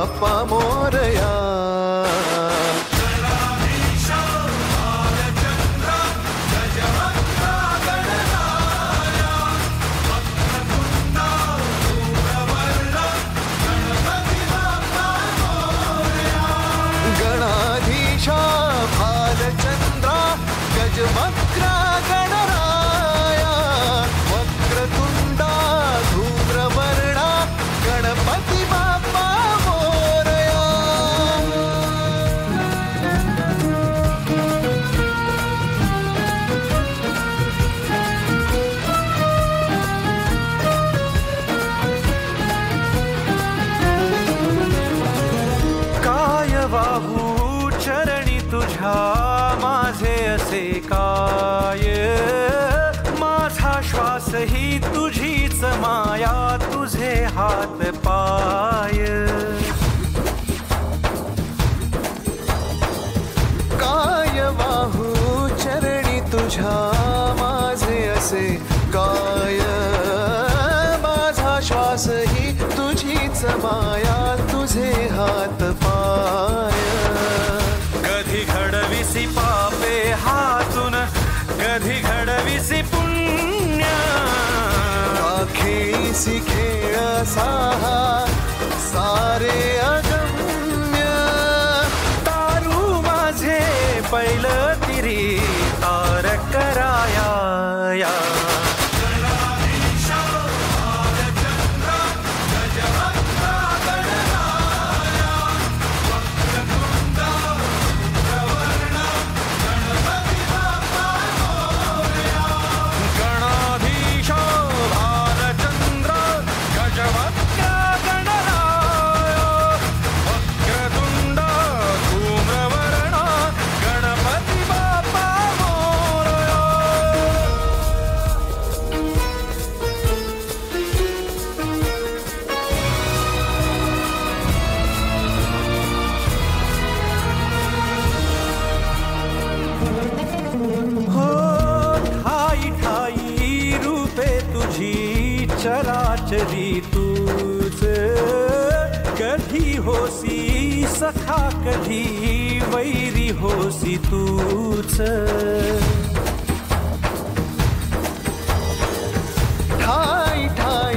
बाप्पा मोरया. गणाधीशा भालचंद्रा गजवक्रा गणराया वक्रतुंडा धूम्रवर्णा गणपती बाप्पा मोरया. काय वाहू चरणी तुझ्या माझे असे काय. माझा श्वास ही तुझीच माया तुझे हात पाय. काय वाहू चरणी तुझ्या माझे असे काय. माझा श्वास ही तुझीच माया तुझे हात पाय. कधी घडविसी पापे हातून कधी घडविसी पुण्य. खेळीसी खेळ साहा सारे अगम्य. तारू माझे पहिलं तिरी तार कराया. चराचरी तूच कधी होसी सखा कधी वैरी होसी तूच. ठाई ठाई